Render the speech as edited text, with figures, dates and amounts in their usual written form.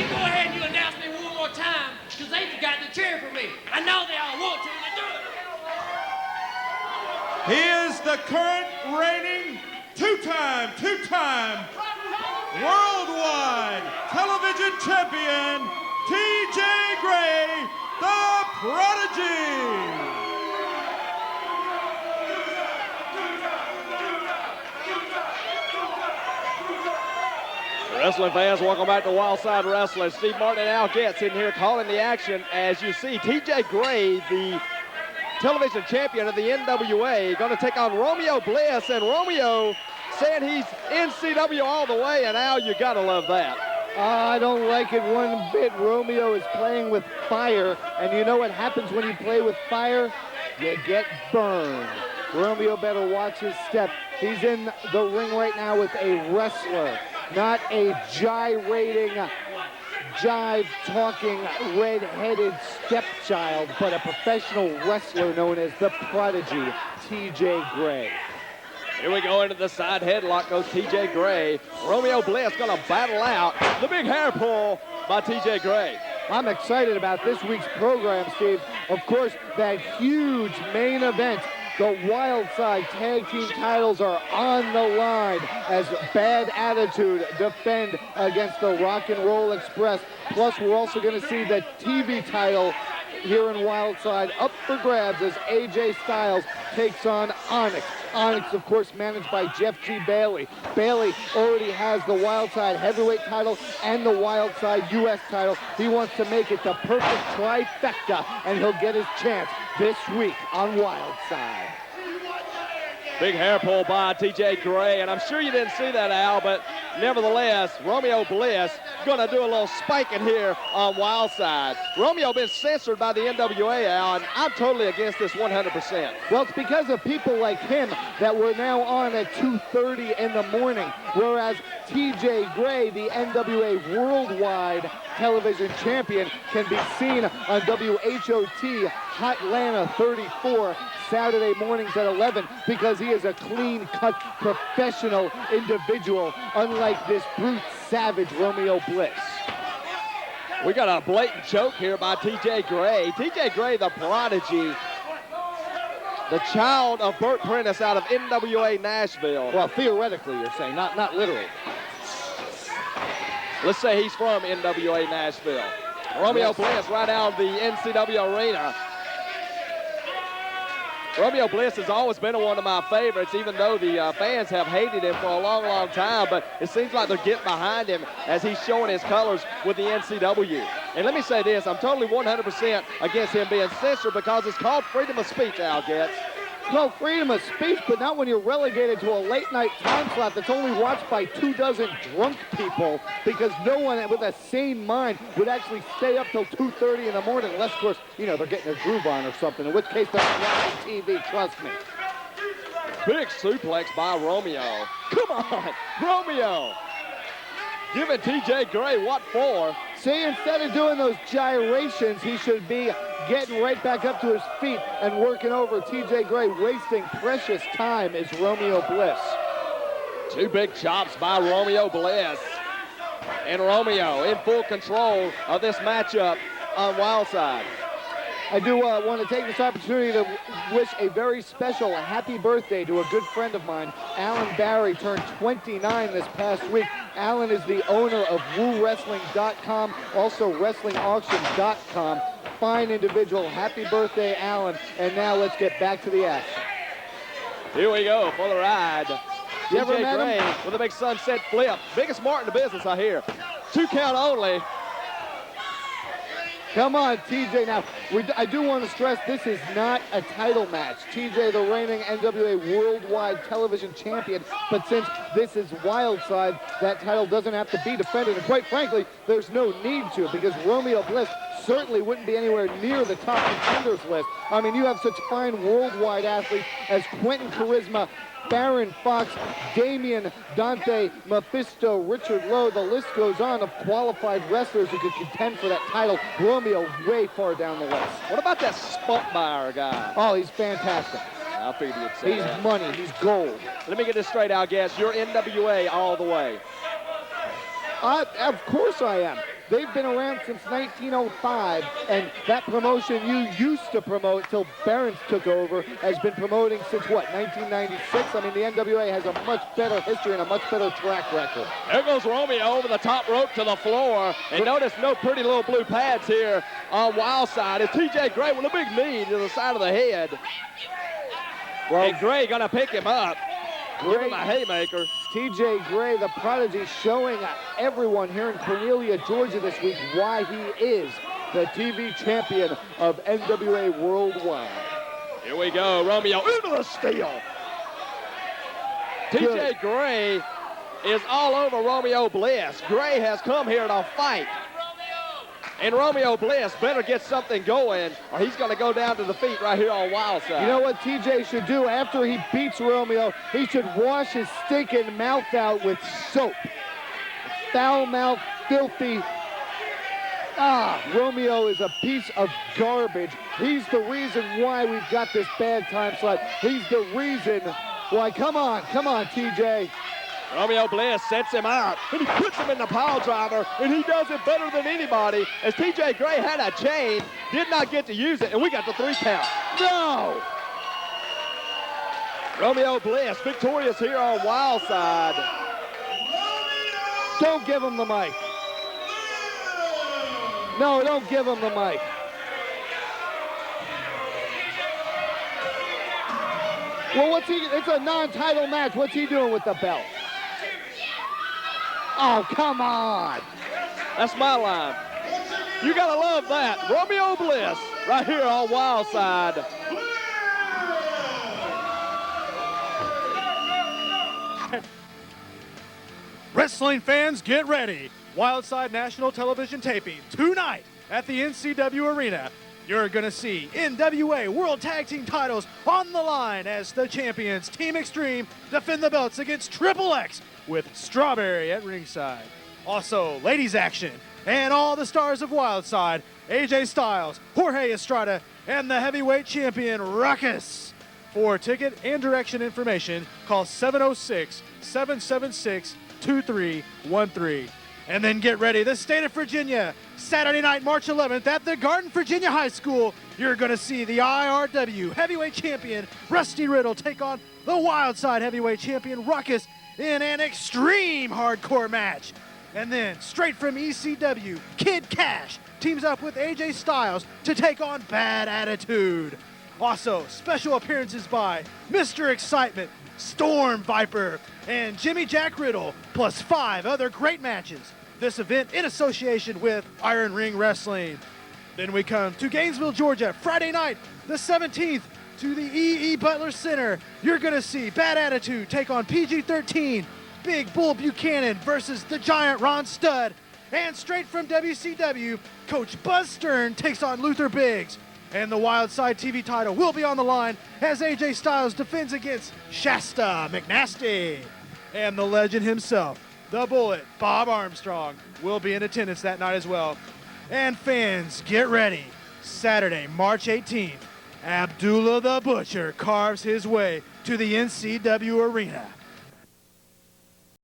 you go ahead and you announce me one more time, because they forgot to cheer for me. I know they all want to, and they do it. He is the current reigning two-time worldwide television champion, T.J. Gray, the Prodigy. Wrestling fans, welcome back to Wildside Wrestling. Steve Martin and Al Getz in here calling the action. As you see, T.J. Gray, the television champion of the NWA, going to take on Romeo Bliss, and Romeo saying he's NCW all the way, and Al, you got to love that. I don't like it one bit. Romeo is playing with fire, and you know what happens when you play with fire? You get burned. Romeo better watch his step. He's in the ring right now with a wrestler, not a gyrating, jive-talking, red-headed stepchild, but a professional wrestler known as the Prodigy, T.J. Gray. Here we go into the side headlock goes T.J. Gray. Romeo Bliss going to battle out the big hair pull by T.J. Gray. I'm excited about this week's program, Steve. Of course, that huge main event. The Wildside Tag Team titles are on the line as Bad Attitude defend against the Rock and Roll Express. Plus, we're also going to see the TV title here in Wildside up for grabs as AJ Styles takes on Onyx. Onyx, of course, managed by Jeff G. Bailey. Bailey already has the Wildside Heavyweight title and the Wildside U.S. title. He wants to make it the perfect trifecta, and he'll get his chance this week on Wildside. Big hair pull by T.J. Gray, and I'm sure you didn't see that, Al, but nevertheless, Romeo Bliss going to do a little spiking here on Wildside. Romeo been censored by the NWA, Al, and I'm totally against this 100%. Well, it's because of people like him that we're now on at 2:30 in the morning, whereas T.J. Gray, the NWA Worldwide Television Champion, can be seen on WHOT Hotlanta 34 Saturday mornings at 11 because he is a clean-cut professional individual, unlike this brute savage Romeo Bliss. We got a blatant joke here by T.J. Gray. T.J. Gray, the Prodigy, the child of Burt Prentice out of NWA Nashville. Well, theoretically, you're saying, not literally. Let's say he's from NWA Nashville. Romeo Bliss right out of the NCW arena. Romeo Bliss has always been one of my favorites, even though the fans have hated him for a long, long time, but it seems like they're getting behind him as he's showing his colors with the NCW. And let me say this, I'm totally 100% against him being censored because it's called freedom of speech, Al Getz. Well, freedom of speech, but not when you're relegated to a late-night time slot that's only watched by 24 drunk people, because no one with a sane mind would actually stay up till 2:30 in the morning, unless, of course, you know, they're getting a groove on or something, in which case they're not watching TV, trust me. Big suplex by Romeo. Come on, Romeo. Giving T.J. Gray what for? See, instead of doing those gyrations, he should be getting right back up to his feet and working over T.J. Gray, wasting precious time is Romeo Bliss. Two big chops by Romeo Bliss. And Romeo in full control of this matchup on Wildside. I do want to take this opportunity to wish a very special happy birthday to a good friend of mine. Alan Barry turned 29 this past week. Alan is the owner of WooWrestling.com, also WrestlingAuction.com. Fine individual. Happy birthday, Alan. And now let's get back to the action. Here we go for the ride. You T.J. Gray with a big sunset flip. Biggest mark in the business, I hear. 2 count only. Come on, TJ. Now, I do want to stress this is not a title match. TJ, the reigning NWA Worldwide Television Champion, but since this is Wildside, that title doesn't have to be defended. And quite frankly, there's no need to, because Romeo Bliss certainly wouldn't be anywhere near the top contenders list. I mean, you have such fine worldwide athletes as Quentin Charisma, Baron Fox, Damian, Dante, Mephisto, Richard Lowe. The list goes on of qualified wrestlers who could contend for that title. Romeo way far down the list. What about that Spunkmeyer guy? Oh, he's fantastic. I figured you'd say He's that. money. He's gold. Let me get this straight, Al Getz. You're NWA all the way. Of course I am. They've been around since 1905, and that promotion you used to promote till Barons took over has been promoting since, what, 1996? I mean, the NWA has a much better history and a much better track record. There goes Romeo over the top rope to the floor. And notice no pretty little blue pads here on Wildside. It's TJ Gray with a big knee to the side of the head. Well, and Gray gonna pick him up. Give him a haymaker. TJ Gray, the prodigy, showing everyone here in Cornelia, Georgia this week why he is the TV champion of NWA Worldwide. Here we go, Romeo into the steal. TJ Gray is all over Romeo Bliss. Gray has come here to fight. And Romeo Bliss better get something going, or he's going to go down to the feet right here on Wildside. You know what TJ should do after he beats Romeo? He should wash his stinking mouth out with soap. Foul mouth, filthy. Romeo is a piece of garbage. He's the reason why we've got this bad time slot. He's the reason why. Come on, TJ. Romeo Bliss sets him out, and he puts him in the pile driver, and he does it better than anybody, as TJ Gray had a chain, did not get to use it, and we got the 3 count. No! Romeo Bliss victorious here on Wildside. Don't give him the mic. No, don't give him the mic. Well, what's he? It's a non-title match. What's he doing with the belt? Oh, come on. That's my line. You gotta love that. Romeo Bliss right here on Wildside. Wrestling fans, get ready. Wildside National Television taping tonight at the NCW Arena. You're going to see NWA World Tag Team titles on the line as the champions, Team Extreme, defend the belts against Triple X with Strawberry at ringside. Also, ladies action and all the stars of Wildside, AJ Styles, Jorge Estrada, and the heavyweight champion, Ruckus. For ticket and direction information, call 706-776-2313. And then get ready, the state of Virginia, Saturday night, March 11th at the Garden, Virginia High School. You're going to see the IRW heavyweight champion, Rusty Riddle, take on the Wildside heavyweight champion, Ruckus, in an extreme hardcore match. And then, straight from ECW, Kid Cash teams up with AJ Styles to take on Bad Attitude. Also, special appearances by Mr. Excitement, Storm Viper, and Jimmy Jack Riddle, plus 5 other great matches. This event in association with Iron Ring Wrestling. Then we come to Gainesville, Georgia, Friday night, the 17th, to the E.E. Butler Center. You're going to see Bad Attitude take on PG-13, Big Bull Buchanan versus the Giant Ron Studd. And straight from WCW, Coach Buzz Stern takes on Luther Biggs. And the Wildside TV title will be on the line as AJ Styles defends against Shasta McNasty. And the legend himself, the Bullet, Bob Armstrong, will be in attendance that night as well. And fans, get ready. Saturday, March 18th, Abdullah the Butcher carves his way to the NCW Arena.